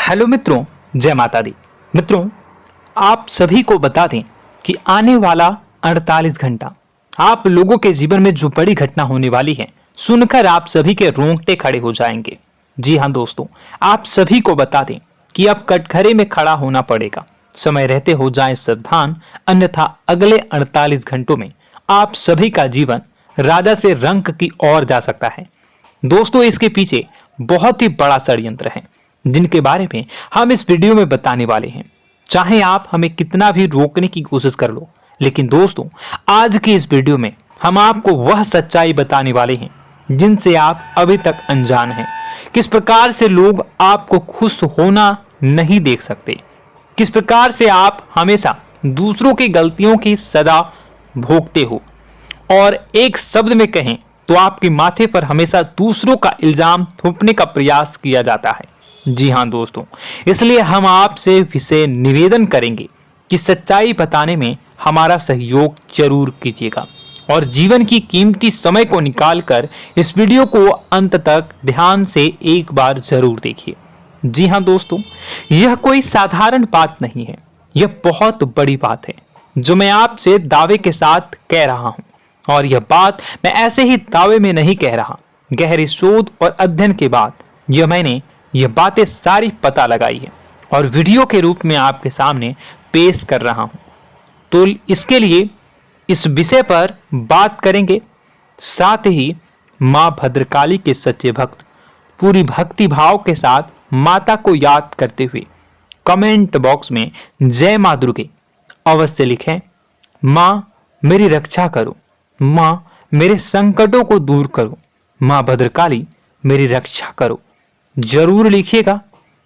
Hello मित्रों, जय माता दी। मित्रों, आप सभी को बता दें कि आने वाला 48 घंटा आप लोगों के जीवन में जो बड़ी घटना होने वाली है, सुनकर आप सभी के रोंगटे खड़े हो जाएंगे। जी हाँ दोस्तों, आप सभी को बता दें कि अब कटघरे में खड़ा होना पड़ेगा। समय रहते हो जाएं सावधान, अन्यथा अगले 48 घंटों में आप सभी का जीवन राजा से रंक की ओर जा सकता है। दोस्तों, इसके पीछे बहुत ही बड़ा षड्यंत्र है जिनके बारे में हम इस वीडियो में बताने वाले हैं। चाहे आप हमें कितना भी रोकने की कोशिश कर लो, लेकिन दोस्तों आज की इस वीडियो में हम आपको वह सच्चाई बताने वाले हैं जिनसे आप अभी तक अनजान हैं। किस प्रकार से लोग आपको खुश होना नहीं देख सकते, किस प्रकार से आप हमेशा दूसरों की गलतियों की सजा भोगते हो, और एक शब्द में कहें तो आपके माथे पर हमेशा दूसरों का इल्जाम थोपने का प्रयास किया जाता है। जी हाँ दोस्तों, इसलिए हम आपसे विशेष निवेदन करेंगे कि सच्चाई बताने में हमारा सहयोग जरूर कीजिएगा और जीवन की कीमती समय को निकालकर इस वीडियो को अंत तक ध्यान से एक बार जरूर देखिए। जी हाँ दोस्तों, यह कोई साधारण बात नहीं है, यह बहुत बड़ी बात है जो मैं आपसे दावे के साथ कह रहा हूं। और यह बात मैं ऐसे ही दावे में नहीं कह रहा, गहरी शोध और अध्ययन के बाद मैंने यह बातें सारी पता लगाई है और वीडियो के रूप में आपके सामने पेश कर रहा हूं। तो इसके लिए इस विषय पर बात करेंगे। साथ ही मां भद्रकाली के सच्चे भक्त पूरी भक्ति भाव के साथ माता को याद करते हुए कमेंट बॉक्स में जय मां दुर्गे अवश्य लिखें। मां मेरी रक्षा करो, मां मेरे संकटों को दूर करो, मां भद्रकाली मेरी रक्षा करो, जरूर लिखिएगा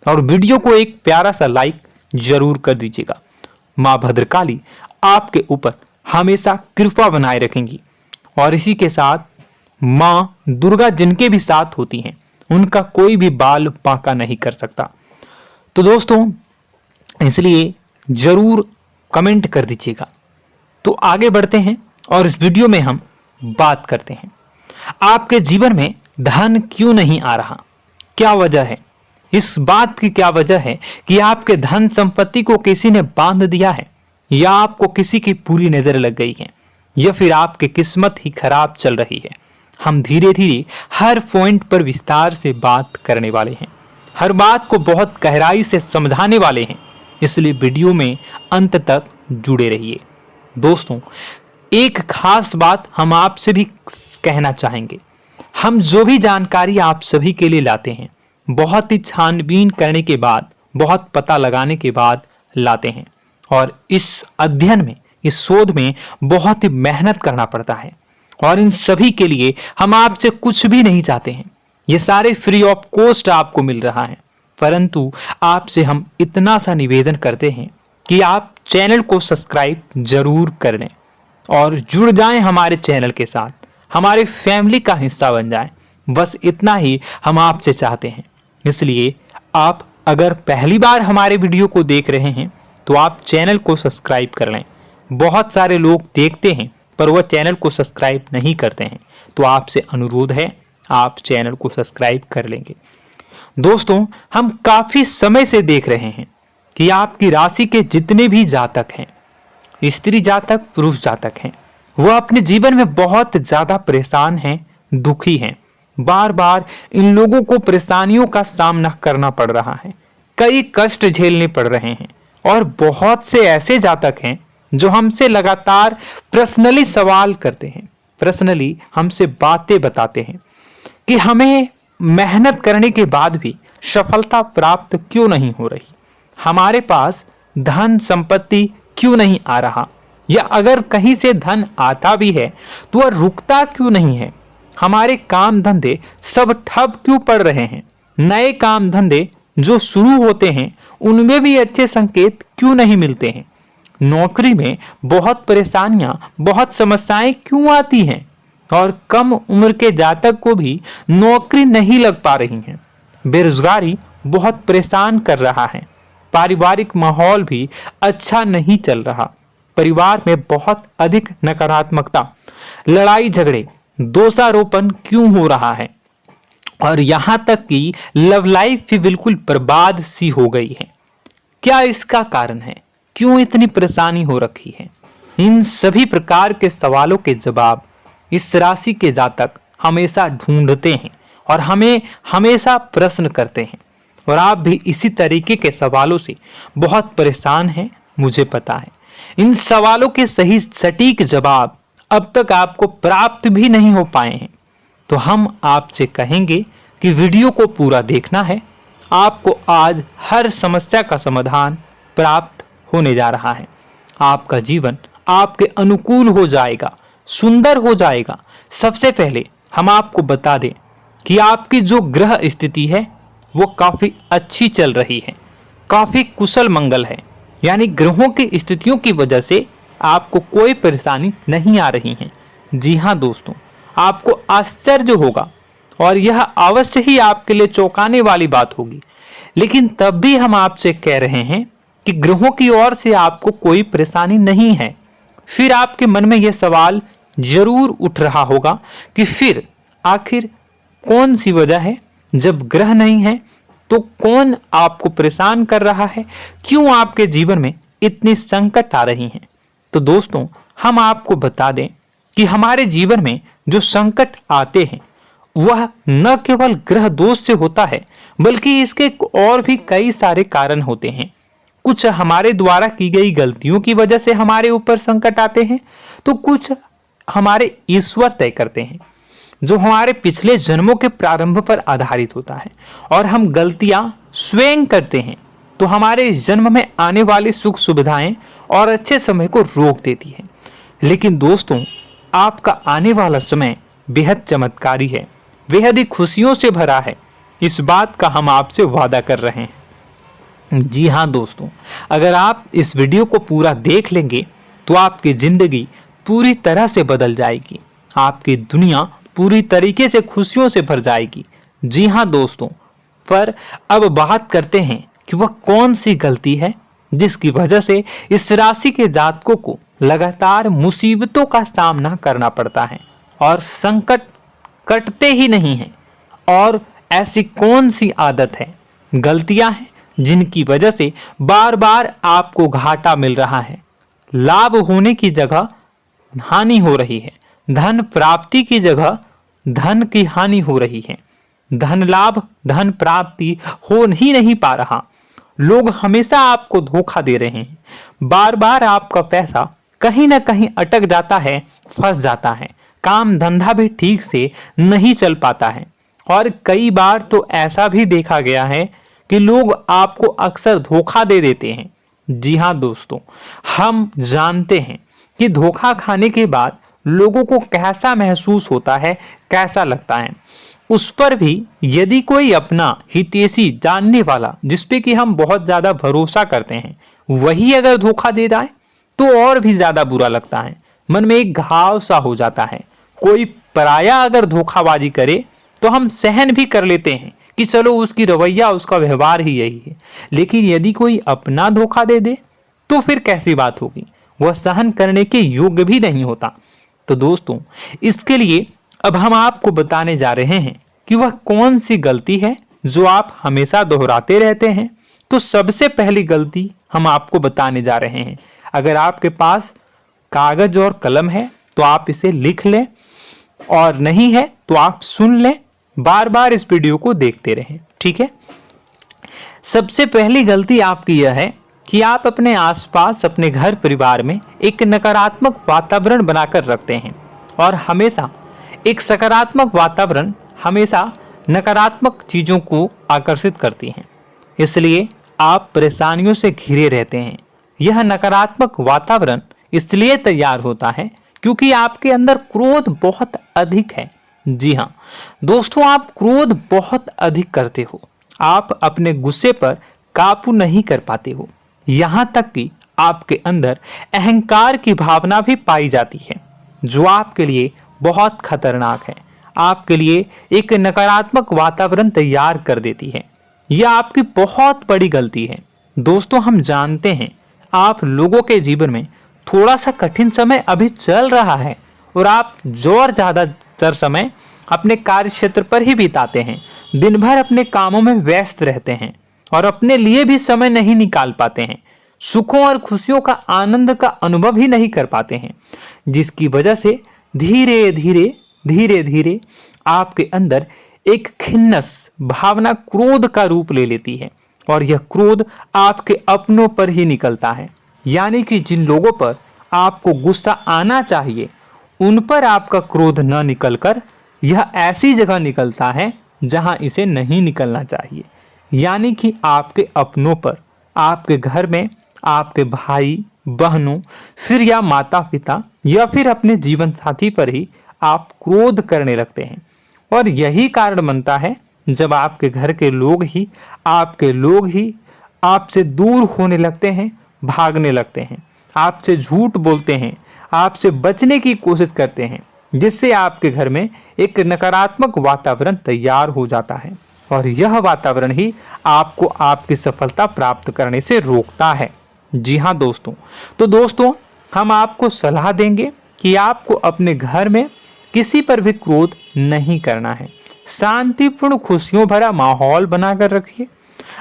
और वीडियो को एक प्यारा सा लाइक जरूर कर दीजिएगा। मां भद्रकाली आपके ऊपर हमेशा कृपा बनाए रखेंगी और इसी के साथ मां दुर्गा जिनके भी साथ होती हैं उनका कोई भी बाल बांका नहीं कर सकता। तो दोस्तों, इसलिए जरूर कमेंट कर दीजिएगा। तो आगे बढ़ते हैं और इस वीडियो में हम बात करते हैं, आपके जीवन में धन क्यों नहीं आ रहा, क्या वजह है। इस बात की क्या वजह है कि आपके धन संपत्ति को किसी ने बांध दिया है, या आपको किसी की पूरी नजर लग गई है, या फिर आपकी किस्मत ही खराब चल रही है। हम धीरे धीरे हर पॉइंट पर विस्तार से बात करने वाले हैं, हर बात को बहुत गहराई से समझाने वाले हैं, इसलिए वीडियो में अंत तक जुड़े रहिए। दोस्तों, एक खास बात हम आपसे भी कहना चाहेंगे, हम जो भी जानकारी आप सभी के लिए लाते हैं बहुत ही छानबीन करने के बाद, बहुत पता लगाने के बाद लाते हैं, और इस अध्ययन में, इस शोध में बहुत ही मेहनत करना पड़ता है। और इन सभी के लिए हम आपसे कुछ भी नहीं चाहते हैं, ये सारे फ्री ऑफ कॉस्ट आपको मिल रहा है, परंतु आपसे हम इतना सा निवेदन करते हैं कि आप चैनल को सब्सक्राइब जरूर कर लें और जुड़ जाएं हमारे चैनल के साथ, हमारे फैमिली का हिस्सा बन जाएं। बस इतना ही हम आपसे चाहते हैं। इसलिए आप अगर पहली बार हमारे वीडियो को देख रहे हैं तो आप चैनल को सब्सक्राइब कर लें। बहुत सारे लोग देखते हैं पर वह चैनल को सब्सक्राइब नहीं करते हैं, तो आपसे अनुरोध है आप चैनल को सब्सक्राइब कर लेंगे। दोस्तों, हम काफी समय से देख रहे हैं कि आपकी राशि के जितने भी जातक हैं, स्त्री जातक, पुरुष जातक हैं, वह अपने जीवन में बहुत ज्यादा परेशान हैं, दुखी हैं। बार बार इन लोगों को परेशानियों का सामना करना पड़ रहा है, कई कष्ट झेलने पड़ रहे हैं, और बहुत से ऐसे जातक हैं जो हमसे लगातार पर्सनली सवाल करते हैं, पर्सनली हमसे बातें बताते हैं कि हमें मेहनत करने के बाद भी सफलता प्राप्त क्यों नहीं हो रही, हमारे पास धन संपत्ति क्यों नहीं आ रहा, या अगर कहीं से धन आता भी है तो वह रुकता क्यों नहीं है, हमारे काम धंधे सब ठप क्यों पड़ रहे हैं, नए काम धंधे जो शुरू होते हैं उनमें भी अच्छे संकेत क्यों नहीं मिलते हैं, नौकरी में बहुत परेशानियां, बहुत समस्याएं क्यों आती हैं, और कम उम्र के जातक को भी नौकरी नहीं लग पा रही है, बेरोजगारी बहुत परेशान कर रहा है, पारिवारिक माहौल भी अच्छा नहीं चल रहा, परिवार में बहुत अधिक नकारात्मकता, लड़ाई झगड़े, दोषारोपण क्यों हो रहा है, और यहां तक कि लव लाइफ भी बिल्कुल बर्बाद सी हो गई है। क्या इसका कारण है? क्यों इतनी परेशानी हो रखी है? इन सभी प्रकार के सवालों के जवाब इस राशि के जातक हमेशा ढूंढते हैं और हमें हमेशा प्रश्न करते हैं। और आप भी इसी तरीके के सवालों से बहुत परेशान हैं, मुझे पता है। इन सवालों के सही सटीक जवाब अब तक आपको प्राप्त भी नहीं हो पाए हैं। तो हम आपसे कहेंगे कि वीडियो को पूरा देखना है। आपको आज हर समस्या का समाधान प्राप्त होने जा रहा है। आपका जीवन आपके अनुकूल हो जाएगा, सुंदर हो जाएगा। सबसे पहले हम आपको बता दें कि आपकी जो ग्रह स्थिति है वो काफी अच्छी चल रही है, काफी कुशल मंगल है। यानी ग्रहों की स्थितियों की वजह से आपको कोई परेशानी नहीं आ रही है। जी हाँ दोस्तों, आपको आश्चर्य होगा और यह अवश्य ही आपके लिए चौंकाने वाली बात होगी। लेकिन तब भी हम आपसे कह रहे हैं कि ग्रहों की ओर से आपको कोई परेशानी नहीं है। फिर आपके मन में यह सवाल जरूर उठ रहा होगा कि फिर आखिर कौन सी वजह है? जब ग्रह नहीं है तो कौन आपको परेशान कर रहा है? क्यों आपके जीवन में इतनी संकट आ रही हैं? तो दोस्तों, हम आपको बता दें कि हमारे जीवन में जो संकट आते हैं वह न केवल ग्रह दोष से होता है, बल्कि इसके और भी कई सारे कारण होते हैं। कुछ हमारे द्वारा की गई गलतियों की वजह से हमारे ऊपर संकट आते हैं, तो कुछ हमारे ईश्वर तय करते हैं, जो हमारे पिछले जन्मों के प्रारंभ पर आधारित होता है। और हम गलतियां स्वयं करते हैं तो हमारे इस जन्म में आने वाली सुख सुविधाएं और अच्छे समय को रोक देती है। लेकिन दोस्तों, आपका आने वाला समय बेहद चमत्कारी है, बेहद ही खुशियों से भरा है। इस बात का हम आपसे वादा कर रहे हैं। जी हाँ दोस्तों, अगर आप इस वीडियो को पूरा देख लेंगे तो आपकी जिंदगी पूरी तरह से बदल जाएगी, आपकी दुनिया पूरी तरीके से खुशियों से भर जाएगी। जी हाँ दोस्तों, पर अब बात करते हैं कि वह कौन सी गलती है जिसकी वजह से इस राशि के जातकों को लगातार मुसीबतों का सामना करना पड़ता है और संकट कटते ही नहीं हैं। और ऐसी कौन सी आदत है, गलतियां हैं जिनकी वजह से बार बार आपको घाटा मिल रहा है, लाभ होने की जगह हानि हो रही है, धन प्राप्ति की जगह धन की हानि हो रही है, धन लाभ धन प्राप्ति हो ही नहीं पा रहा, लोग हमेशा आपको धोखा दे रहे हैं, बार बार आपका पैसा कहीं ना कहीं अटक जाता है, फंस जाता है, काम धंधा भी ठीक से नहीं चल पाता है। और कई बार तो ऐसा भी देखा गया है कि लोग आपको अक्सर धोखा दे देते हैं। जी हाँ दोस्तों, हम जानते हैं कि धोखा खाने के बाद लोगों को कैसा महसूस होता है, कैसा लगता है। उस पर भी यदि कोई अपना हितैषी जानने वाला, जिसपे कि हम बहुत ज्यादा भरोसा करते हैं, वही अगर धोखा दे जाए तो और भी ज्यादा बुरा लगता है, मन में एक घाव सा हो जाता है। कोई पराया अगर धोखाबाजी करे तो हम सहन भी कर लेते हैं कि चलो उसकी रवैया, उसका व्यवहार ही यही है। लेकिन यदि कोई अपना धोखा दे दे तो फिर कैसी बात होगी, वह सहन करने के योग्य भी नहीं होता। तो दोस्तों, इसके लिए अब हम आपको बताने जा रहे हैं कि वह कौन सी गलती है जो आप हमेशा दोहराते रहते हैं। तो सबसे पहली गलती हम आपको बताने जा रहे हैं। अगर आपके पास कागज और कलम है तो आप इसे लिख लें, और नहीं है तो आप सुन लें, बार बार इस वीडियो को देखते रहें, ठीक है। सबसे पहली गलती आपकी यह है कि आप अपने आसपास, अपने घर परिवार में एक नकारात्मक वातावरण बनाकर रखते हैं। और हमेशा एक सकारात्मक वातावरण हमेशा नकारात्मक चीजों को आकर्षित करती हैं, इसलिए आप परेशानियों से घिरे रहते हैं। यह नकारात्मक वातावरण इसलिए तैयार होता है क्योंकि आपके अंदर क्रोध बहुत अधिक है। जी हाँ दोस्तों, आप क्रोध बहुत अधिक करते हो, आप अपने गुस्से पर काबू नहीं कर पाते हो, यहाँ तक कि आपके अंदर अहंकार की भावना भी पाई जाती है, जो आपके लिए बहुत खतरनाक है, आपके लिए एक नकारात्मक वातावरण तैयार कर देती है। यह आपकी बहुत बड़ी गलती है। दोस्तों, हम जानते हैं आप लोगों के जीवन में थोड़ा सा कठिन समय अभी चल रहा है और आप और ज्यादातर समय अपने कार्य क्षेत्र पर ही बिताते हैं, दिन भर अपने कामों में व्यस्त रहते हैं और अपने लिए भी समय नहीं निकाल पाते हैं, सुखों और खुशियों का आनंद का अनुभव ही नहीं कर पाते हैं, जिसकी वजह से धीरे धीरे धीरे धीरे आपके अंदर एक खिन्नस भावना क्रोध का रूप ले लेती है और यह क्रोध आपके अपनों पर ही निकलता है। यानी कि जिन लोगों पर आपको गुस्सा आना चाहिए उन पर आपका क्रोध न निकलकर यह ऐसी जगह निकलता है जहां इसे नहीं निकलना चाहिए। यानी कि आपके अपनों पर, आपके घर में आपके भाई बहनों, फिर या माता पिता या फिर अपने जीवन साथी पर ही आप क्रोध करने लगते हैं। और यही कारण बनता है जब आपके घर के लोग ही आपसे दूर होने लगते हैं, भागने लगते हैं, आपसे झूठ बोलते हैं, आपसे बचने की कोशिश करते हैं, जिससे आपके घर में एक नकारात्मक वातावरण तैयार हो जाता है और यह वातावरण ही आपको आपकी सफलता प्राप्त करने से रोकता है। जी हाँ दोस्तों, तो दोस्तों हम आपको सलाह देंगे कि आपको अपने घर में किसी पर भी क्रोध नहीं करना है। शांतिपूर्ण खुशियों भरा माहौल बनाकर रखिए।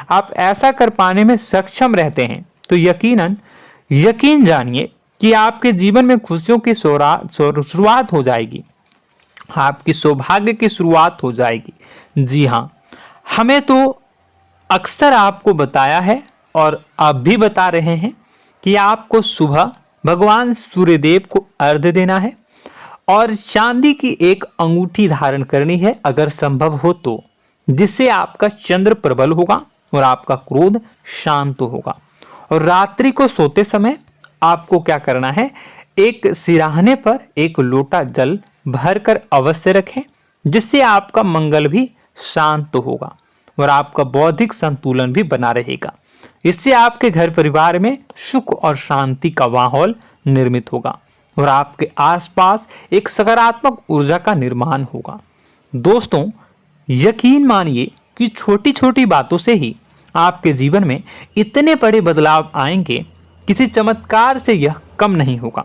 आप ऐसा कर पाने में सक्षम रहते हैं तो यकीन जानिए कि आपके जीवन में खुशियों की शुरुआत हो जाएगी, आपकी सौभाग्य की शुरुआत हो जाएगी। जी हाँ, हमें तो अक्सर आपको बताया है और आप भी बता रहे हैं कि आपको सुबह भगवान सूर्यदेव को अर्घ्य देना है और चांदी की एक अंगूठी धारण करनी है अगर संभव हो तो, जिससे आपका चंद्र प्रबल होगा और आपका क्रोध शांत होगा। और रात्रि को सोते समय आपको क्या करना है, एक सिराहने पर एक लोटा जल भरकर अवश्य रखें, जिससे आपका मंगल भी शांत होगा और आपका बौद्धिक संतुलन भी बना रहेगा। इससे आपके घर परिवार में सुख और शांति का माहौल निर्मित होगा और आपके आसपास एक सकारात्मक ऊर्जा का निर्माण होगा। दोस्तों यकीन मानिए कि छोटी छोटी बातों से ही आपके जीवन में इतने बड़े बदलाव आएंगे, किसी चमत्कार से यह कम नहीं होगा।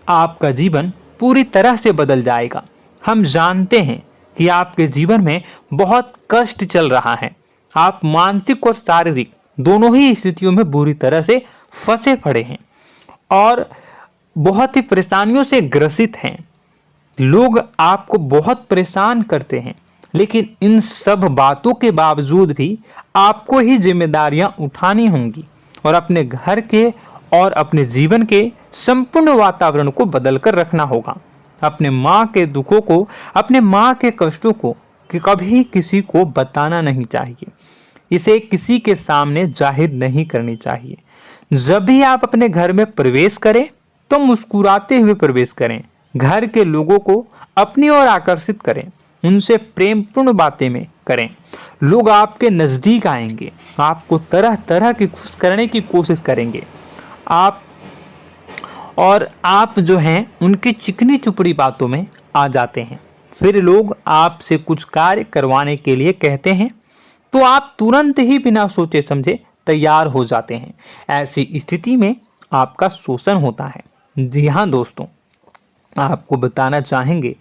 आपका जीवन पूरी तरह से बदल जाएगा। हम जानते हैं कि आपके जीवन में बहुत कष्ट चल रहा है, आप मानसिक और शारीरिक दोनों ही स्थितियों में बुरी तरह से फंसे पड़े हैं और बहुत ही परेशानियों से ग्रसित हैं। लोग आपको बहुत परेशान करते हैं, लेकिन इन सब बातों के बावजूद भी आपको ही जिम्मेदारियां उठानी होंगी और अपने घर के और अपने जीवन के संपूर्ण वातावरण को बदलकर रखना होगा। अपने माँ के दुखों को, अपने माँ के कष्टों को कभी किसी को बताना नहीं चाहिए, इसे किसी के सामने जाहिर नहीं करनी चाहिए। जब भी आप अपने घर में प्रवेश करें तो मुस्कुराते हुए प्रवेश करें, घर के लोगों को अपनी ओर आकर्षित करें, उनसे प्रेमपूर्ण बातें में करें। लोग आपके नज़दीक आएंगे, आपको तरह तरह की खुश करने की कोशिश करेंगे। आप जो हैं उनकी चिकनी चुपड़ी बातों में आ जाते हैं। फिर लोग आपसे कुछ कार्य करवाने के लिए कहते हैं तो आप तुरंत ही बिना सोचे समझे तैयार हो जाते हैं। ऐसी स्थिति में आपका शोषण होता है। जी हाँ दोस्तों, आपको बताना चाहेंगे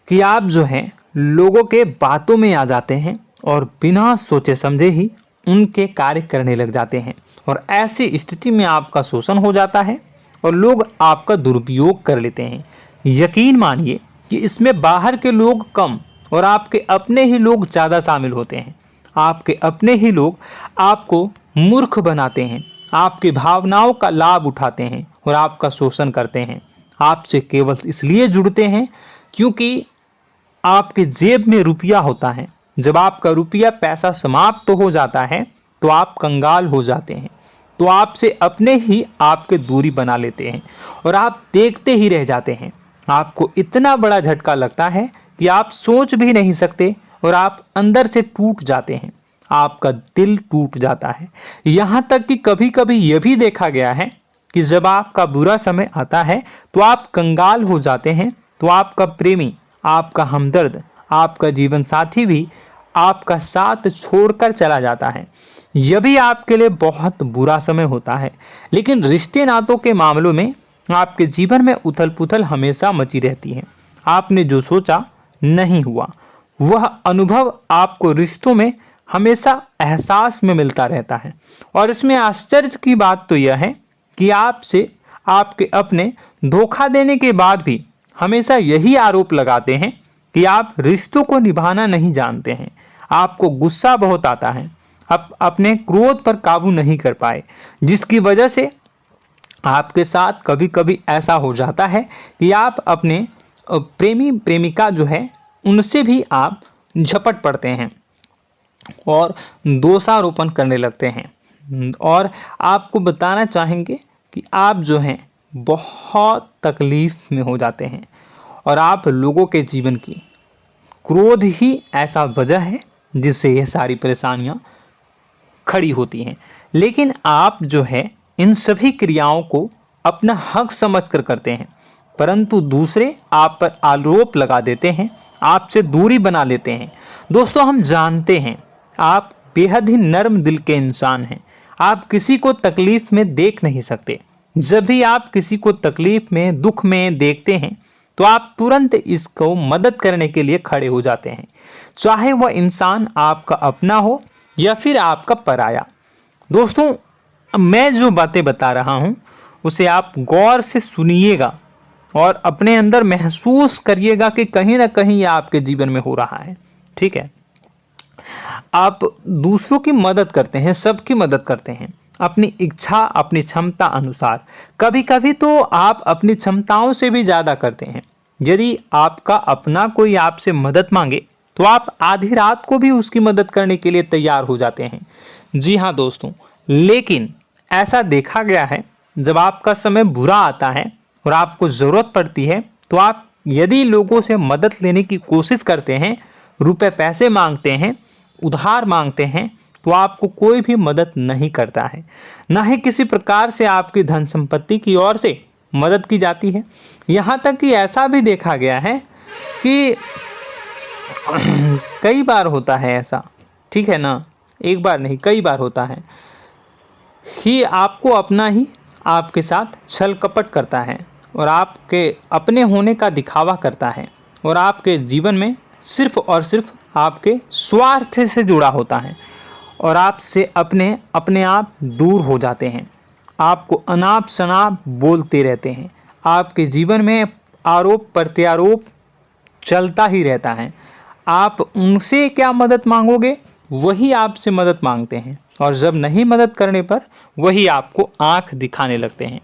कि आप जो हैं लोगों के बातों में आ जाते हैं और बिना सोचे समझे ही उनके कार्य करने लग जाते हैं और ऐसी स्थिति में आपका शोषण हो जाता है और लोग आपका दुरुपयोग कर लेते हैं। यकीन मानिए कि इसमें बाहर के लोग कम और आपके अपने ही लोग ज़्यादा शामिल होते हैं। आपके अपने ही लोग आपको मूर्ख बनाते हैं, आपकी भावनाओं का लाभ उठाते हैं और आपका शोषण करते हैं। आपसे केवल इसलिए जुड़ते हैं क्योंकि आपके जेब में रुपया होता है। जब आपका रुपया पैसा समाप्त हो जाता है तो आप कंगाल हो जाते हैं, तो आपसे अपने ही आपके दूरी बना लेते हैं और आप देखते ही रह जाते हैं। आपको इतना बड़ा झटका लगता है कि आप सोच भी नहीं सकते और आप अंदर से टूट जाते हैं, आपका दिल टूट जाता है। यहाँ तक कि कभी कभी यह भी देखा गया है कि जब आपका बुरा समय आता है तो आप कंगाल हो जाते हैं, तो आपका प्रेमी, आपका हमदर्द, आपका जीवन साथी भी आपका साथ छोड़कर चला जाता है। यह भी आपके लिए बहुत बुरा समय होता है। लेकिन रिश्ते नातों के मामलों में आपके जीवन में उथल पुथल हमेशा मची रहती है। आपने जो सोचा नहीं हुआ। वह अनुभव आपको रिश्तों में हमेशा एहसास में मिलता रहता है। और इसमें आश्चर्य की बात तो यह है कि आपसे आपके अपने धोखा देने के बाद भी हमेशा यही आरोप लगाते हैं कि आप रिश्तों को निभाना नहीं जानते हैं। आपको गुस्सा बहुत आता है, आप अपने क्रोध पर काबू नहीं कर पाए, जिसकी वजह से आपके साथ कभी कभी ऐसा हो जाता है कि आप अपने प्रेमी प्रेमिका जो है उनसे भी आप झपट पड़ते हैं और दोषारोपण करने लगते हैं। और आपको बताना चाहेंगे कि आप जो हैं बहुत तकलीफ में हो जाते हैं और आप लोगों के जीवन की क्रोध ही ऐसा वजह है जिससे यह सारी परेशानियां खड़ी होती हैं। लेकिन आप जो है इन सभी क्रियाओं को अपना हक समझकर करते हैं, परंतु दूसरे आप पर आरोप लगा देते हैं, आपसे दूरी बना लेते हैं। दोस्तों, हम जानते हैं आप बेहद ही नर्म दिल के इंसान हैं। आप किसी को तकलीफ में देख नहीं सकते। जब भी आप किसी को तकलीफ में, दुख में देखते हैं तो आप तुरंत इसको मदद करने के लिए खड़े हो जाते हैं, चाहे वह इंसान आपका अपना हो या फिर आपका पराया। दोस्तों, मैं जो बातें बता रहा हूं उसे आप गौर से सुनिएगा और अपने अंदर महसूस करिएगा कि कहीं ना कहीं यह आपके जीवन में हो रहा है। ठीक है, आप दूसरों की मदद करते हैं, सबकी मदद करते हैं अपनी इच्छा, अपनी क्षमता अनुसार। कभी कभी तो आप अपनी क्षमताओं से भी ज़्यादा करते हैं। यदि आपका अपना कोई आपसे मदद मांगे तो आप आधी रात को भी उसकी मदद करने के लिए तैयार हो जाते हैं। जी हाँ दोस्तों, लेकिन ऐसा देखा गया है जब आपका समय बुरा आता है और आपको ज़रूरत पड़ती है तो आप यदि लोगों से मदद लेने की कोशिश करते हैं, रुपए पैसे मांगते हैं, उधार मांगते हैं, तो आपको कोई भी मदद नहीं करता है। ना ही किसी प्रकार से आपकी धन संपत्ति की ओर से मदद की जाती है। यहाँ तक कि ऐसा भी देखा गया है कि कई बार होता है ऐसा, ठीक है ना, एक बार नहीं कई बार होता है कि आपको अपना ही आपके साथ छल कपट करता है और आपके अपने होने का दिखावा करता है और आपके जीवन में सिर्फ और सिर्फ आपके स्वार्थ से जुड़ा होता है और आपसे अपने आप दूर हो जाते हैं। आपको अनाप शनाप बोलते रहते हैं। आपके जीवन में आरोप प्रत्यारोप चलता ही रहता है। आप उनसे क्या मदद मांगोगे, वही आपसे मदद मांगते हैं और जब नहीं मदद करने पर वही आपको आंख दिखाने लगते हैं।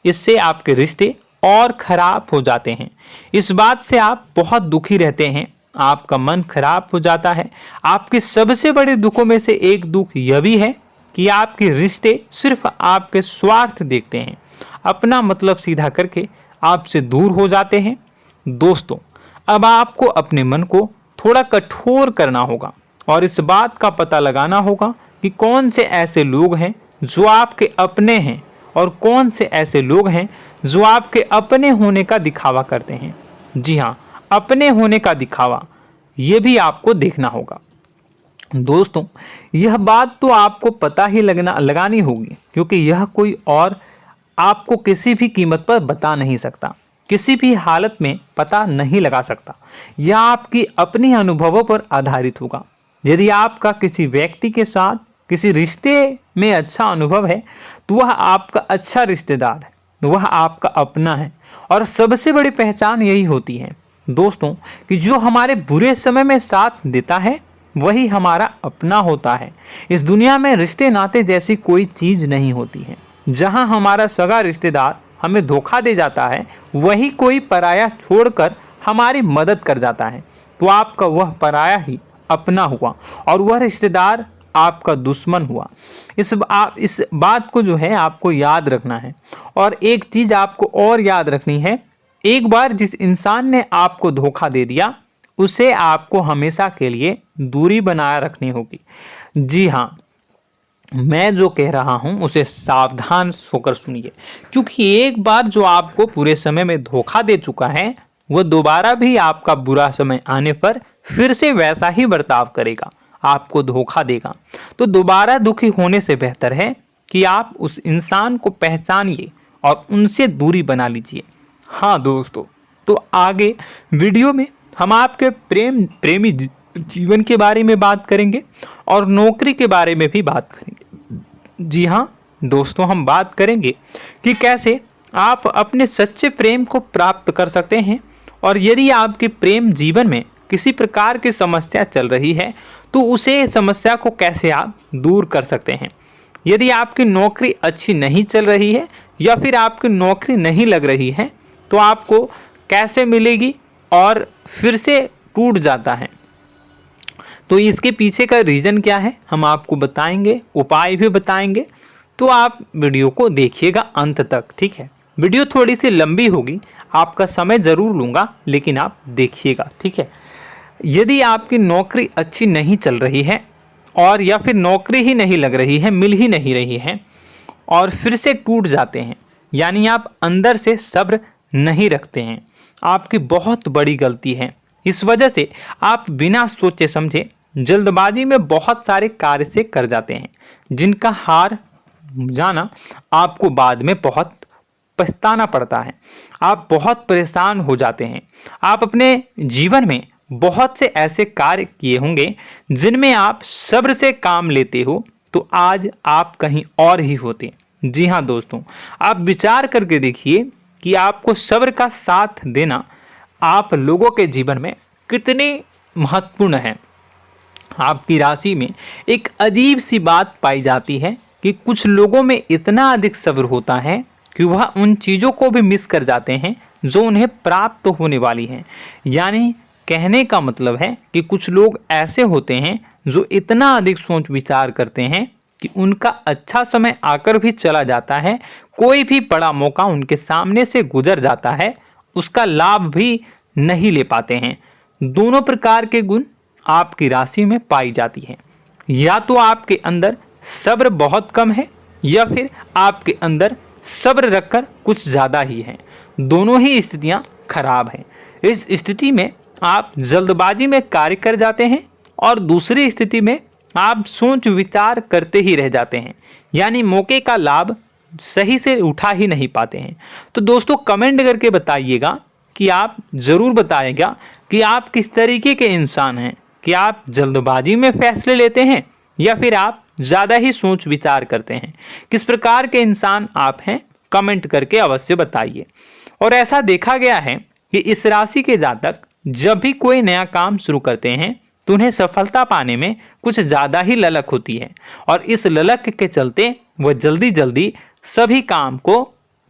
इससे आपके रिश्ते और खराब हो जाते हैं। इस बात से आप बहुत दुखी रहते हैं, आपका मन खराब हो जाता है। आपके सबसे बड़े दुखों में से एक दुख यह भी है कि आपके रिश्ते सिर्फ आपके स्वार्थ देखते हैं, अपना मतलब सीधा करके आपसे दूर हो जाते हैं। दोस्तों, अब आपको अपने मन को थोड़ा कठोर करना होगा और इस बात का पता लगाना होगा कि कौन से ऐसे लोग हैं जो आपके अपने हैं और कौन से ऐसे लोग हैं जो आपके अपने होने का दिखावा करते हैं। जी हाँ, अपने होने का दिखावा, ये भी आपको देखना होगा। दोस्तों, यह बात तो आपको पता ही लगानी होगी, क्योंकि यह कोई और आपको किसी भी कीमत पर बता नहीं सकता, किसी भी हालत में पता नहीं लगा सकता। यह आपकी अपनी अनुभवों पर आधारित होगा। यदि आपका किसी व्यक्ति के साथ किसी रिश्ते में अच्छा अनुभव है तो वह आपका अच्छा रिश्तेदार है, वह आपका अपना है। और सबसे बड़ी पहचान यही होती है दोस्तों कि जो हमारे बुरे समय में साथ देता है वही हमारा अपना होता है। इस दुनिया में रिश्ते नाते जैसी कोई चीज़ नहीं होती है। जहां हमारा सगा रिश्तेदार हमें धोखा दे जाता है, वही कोई पराया छोड़कर हमारी मदद कर जाता है, तो आपका वह पराया ही अपना हुआ और वह रिश्तेदार आपका दुश्मन हुआ। इस बात को जो है आपको याद रखना है। और एक चीज़ आपको और याद रखनी है, एक बार जिस इंसान ने आपको धोखा दे दिया उसे आपको हमेशा के लिए दूरी बनाए रखनी होगी। जी हाँ, मैं जो कह रहा हूं उसे सावधान होकर सुनिए, क्योंकि एक बार जो आपको पूरे समय में धोखा दे चुका है वह दोबारा भी आपका बुरा समय आने पर फिर से वैसा ही बर्ताव करेगा, आपको धोखा देगा। तो दोबारा दुखी होने से बेहतर है कि आप उस इंसान को पहचानिए और उनसे दूरी बना लीजिए। हाँ दोस्तों, तो आगे वीडियो में हम आपके प्रेमी जीवन के बारे में बात करेंगे और नौकरी के बारे में भी बात करेंगे। जी हाँ दोस्तों, हम बात करेंगे कि कैसे आप अपने सच्चे प्रेम को प्राप्त कर सकते हैं, और यदि आपके प्रेम जीवन में किसी प्रकार की समस्या चल रही है तो उसे समस्या को कैसे आप दूर कर सकते हैं। यदि आपकी नौकरी अच्छी नहीं चल रही है या फिर आपकी नौकरी नहीं लग रही है तो आपको कैसे मिलेगी और फिर से टूट जाता है, तो इसके पीछे का रीज़न क्या है हम आपको बताएंगे, उपाय भी बताएंगे। तो आप वीडियो को देखिएगा अंत तक, ठीक है। वीडियो थोड़ी सी लंबी होगी, आपका समय ज़रूर लूँगा, लेकिन आप देखिएगा, ठीक है। यदि आपकी नौकरी अच्छी नहीं चल रही है और या फिर नौकरी ही नहीं लग रही है, मिल ही नहीं रही है और फिर से टूट जाते हैं, यानी आप अंदर से सब्र नहीं रखते हैं, आपकी बहुत बड़ी गलती है। इस वजह से आप बिना सोचे समझे जल्दबाजी में बहुत सारे कार्य से कर जाते हैं, जिनका हार जाना आपको बाद में बहुत पछताना पड़ता है। आप बहुत परेशान हो जाते हैं। आप अपने जीवन में बहुत से ऐसे कार्य किए होंगे जिनमें आप सब्र से काम लेते हो, तो आज आप कहीं और ही होते। जी हाँ दोस्तों, आप विचार करके देखिए कि आपको सब्र का साथ देना आप लोगों के जीवन में कितने महत्वपूर्ण है। आपकी राशि में एक अजीब सी बात पाई जाती है कि कुछ लोगों में इतना अधिक सब्र होता है कि वह उन चीज़ों को भी मिस कर जाते हैं जो उन्हें प्राप्त होने वाली हैं। यानी कहने का मतलब है कि कुछ लोग ऐसे होते हैं जो इतना अधिक सोच विचार करते हैं कि उनका अच्छा समय आकर भी चला जाता है, कोई भी बड़ा मौका उनके सामने से गुजर जाता है, उसका लाभ भी नहीं ले पाते हैं। दोनों प्रकार के गुण आपकी राशि में पाई जाती हैं। या तो आपके अंदर सब्र बहुत कम है या फिर आपके अंदर सब्र रखकर कुछ ज़्यादा ही है। दोनों ही स्थितियाँ खराब हैं। इस स्थिति में आप जल्दबाजी में कार्य कर जाते हैं और दूसरी स्थिति में आप सोच विचार करते ही रह जाते हैं, यानी मौके का लाभ सही से उठा ही नहीं पाते हैं। तो दोस्तों कमेंट करके बताइएगा कि आप ज़रूर बताइएगा कि आप किस तरीके के इंसान हैं, कि आप जल्दबाजी में फैसले लेते हैं या फिर आप ज़्यादा ही सोच विचार करते हैं। किस प्रकार के इंसान आप हैं, कमेंट करके अवश्य बताइए। और ऐसा देखा गया है कि इस राशि के जातक जब भी कोई नया काम शुरू करते हैं तो उन्हें सफलता पाने में कुछ ज़्यादा ही ललक होती है, और इस ललक के चलते वह जल्दी जल्दी सभी काम को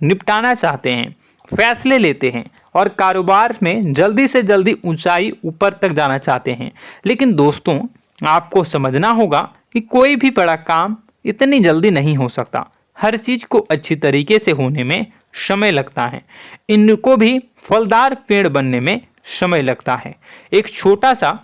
निपटाना चाहते हैं, फैसले लेते हैं और कारोबार में जल्दी से जल्दी ऊंचाई ऊपर तक जाना चाहते हैं। लेकिन दोस्तों आपको समझना होगा कि कोई भी बड़ा काम इतनी जल्दी नहीं हो सकता। हर चीज़ को अच्छी तरीके से होने में समय लगता है। इनको भी फलदार पेड़ बनने में समय लगता है। एक छोटा सा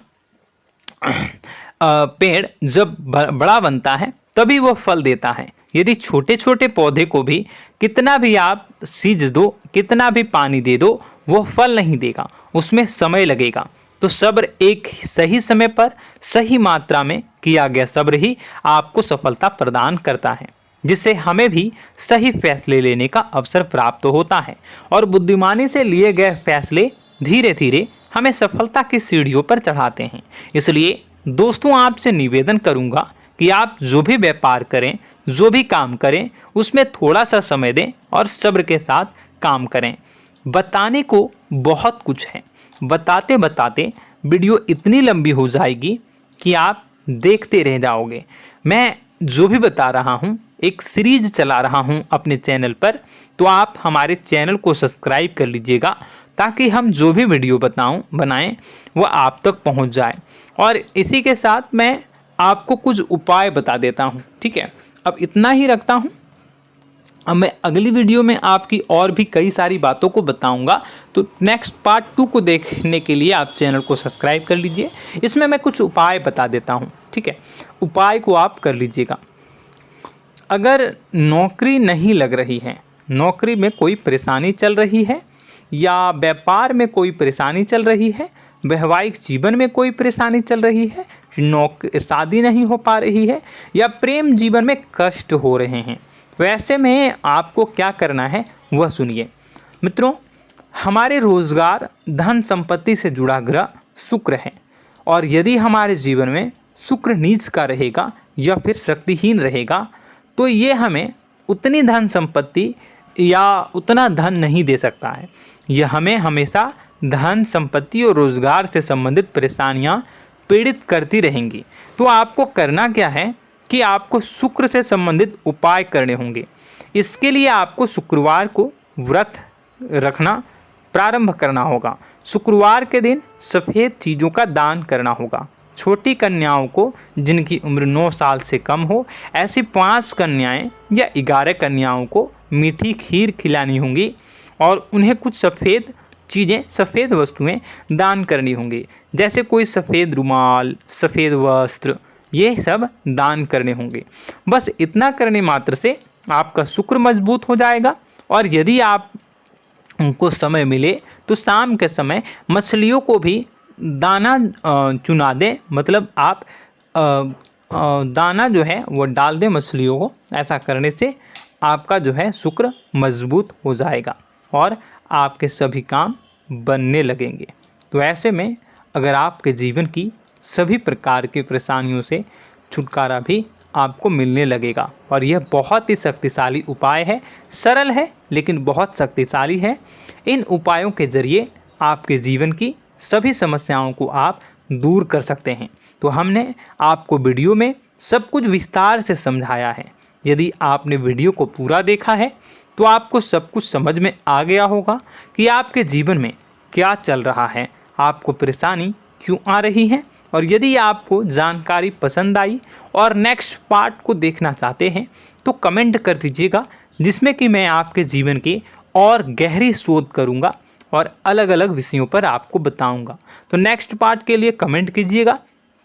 पेड़ जब बड़ा बनता है तभी वो फल देता है। यदि छोटे छोटे पौधे को भी कितना भी आप सींच दो, कितना भी पानी दे दो, वो फल नहीं देगा, उसमें समय लगेगा। तो सब्र एक सही समय पर सही मात्रा में किया गया सब्र ही आपको सफलता प्रदान करता है, जिससे हमें भी सही फैसले लेने का अवसर प्राप्त होता है और बुद्धिमानी से लिए गए फैसले धीरे धीरे हमें सफलता की सीढ़ियों पर चढ़ाते हैं। इसलिए दोस्तों आपसे निवेदन करूंगा कि आप जो भी व्यापार करें, जो भी काम करें, उसमें थोड़ा सा समय दें और सब्र के साथ काम करें। बताने को बहुत कुछ है, बताते बताते वीडियो इतनी लंबी हो जाएगी कि आप देखते रह जाओगे। मैं जो भी बता रहा हूँ एक सीरीज चला रहा हूँ अपने चैनल पर, तो आप हमारे चैनल को सब्सक्राइब कर लीजिएगा ताकि हम जो भी वीडियो बनाएं वो आप तक पहुँच जाए। और इसी के साथ मैं आपको कुछ उपाय बता देता हूँ, ठीक है। अब इतना ही रखता हूँ। अब मैं अगली वीडियो में आपकी और भी कई सारी बातों को बताऊंगा, तो नेक्स्ट पार्ट 2 को देखने के लिए आप चैनल को सब्सक्राइब कर लीजिए। इसमें मैं कुछ उपाय बता देता हूं, ठीक है। उपाय को आप कर लीजिएगा। अगर नौकरी नहीं लग रही है, नौकरी में कोई परेशानी चल रही है, या व्यापार में कोई परेशानी चल रही है, वैवाहिक जीवन में कोई परेशानी चल रही है, शादी नहीं हो पा रही है, या प्रेम जीवन में कष्ट हो रहे हैं, वैसे में आपको क्या करना है वह सुनिए। मित्रों, हमारे रोजगार धन संपत्ति से जुड़ा ग्रह शुक्र है, और यदि हमारे जीवन में शुक्र नीच का रहेगा या फिर शक्तिहीन रहेगा तो ये हमें उतनी धन संपत्ति या उतना धन नहीं दे सकता है। यह हमें हमेशा धन संपत्ति और रोजगार से संबंधित परेशानियां पीड़ित करती रहेंगी। तो आपको करना क्या है कि आपको शुक्र से संबंधित उपाय करने होंगे। इसके लिए आपको शुक्रवार को व्रत रखना प्रारंभ करना होगा। शुक्रवार के दिन सफ़ेद चीज़ों का दान करना होगा। छोटी कन्याओं को जिनकी उम्र 9 साल से कम हो, ऐसी 5 कन्याएं या 11 कन्याओं को मीठी खीर खिलानी होंगी और उन्हें कुछ सफ़ेद चीज़ें, सफ़ेद वस्तुएं दान करनी होंगी, जैसे कोई सफ़ेद रुमाल, सफ़ेद वस्त्र, ये सब दान करने होंगे। बस इतना करने मात्र से आपका शुक्र मजबूत हो जाएगा। और यदि आप उनको समय मिले तो शाम के समय मछलियों को भी दाना चुना दें, मतलब आप दाना जो है वो डाल दें मछलियों को। ऐसा करने से आपका जो है शुक्र मजबूत हो जाएगा और आपके सभी काम बनने लगेंगे। तो ऐसे में अगर आपके जीवन की सभी प्रकार की परेशानियों से छुटकारा भी आपको मिलने लगेगा। और यह बहुत ही शक्तिशाली उपाय है, सरल है लेकिन बहुत शक्तिशाली है। इन उपायों के ज़रिए आपके जीवन की सभी समस्याओं को आप दूर कर सकते हैं। तो हमने आपको वीडियो में सब कुछ विस्तार से समझाया है। यदि आपने वीडियो को पूरा देखा है तो आपको सब कुछ समझ में आ गया होगा कि आपके जीवन में क्या चल रहा है, आपको परेशानी क्यों आ रही है। और यदि आपको जानकारी पसंद आई और नेक्स्ट पार्ट को देखना चाहते हैं तो कमेंट कर दीजिएगा, जिसमें कि मैं आपके जीवन की और गहरी शोध करूंगा और अलग अलग विषयों पर आपको बताऊंगा। तो नेक्स्ट पार्ट के लिए कमेंट कीजिएगा,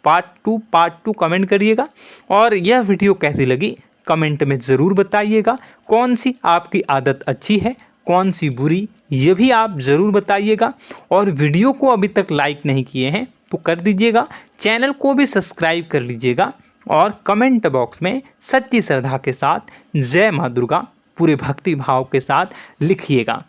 पार्ट टू कमेंट करिएगा। और यह वीडियो कैसी लगी कमेंट में ज़रूर बताइएगा। कौन सी आपकी आदत अच्छी है, कौन सी बुरी, ये भी आप ज़रूर बताइएगा। और वीडियो को अभी तक लाइक नहीं किए हैं तो कर दीजिएगा, चैनल को भी सब्सक्राइब कर लीजिएगा और कमेंट बॉक्स में सच्ची श्रद्धा के साथ जय माँ दुर्गा पूरे भक्ति भाव के साथ लिखिएगा।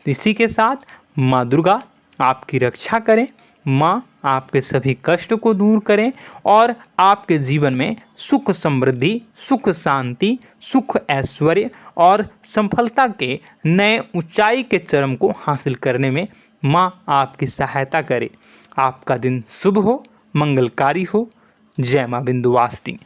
इसी के साथ माँ दुर्गा आपकी रक्षा करें, माँ आपके सभी कष्ट को दूर करें और आपके जीवन में सुख समृद्धि, सुख शांति, सुख ऐश्वर्य और सफलता के नए ऊंचाई के चरम को हासिल करने में माँ आपकी सहायता करे। आपका दिन शुभ हो, मंगलकारी हो। जय माँ विंध्यवासिनी।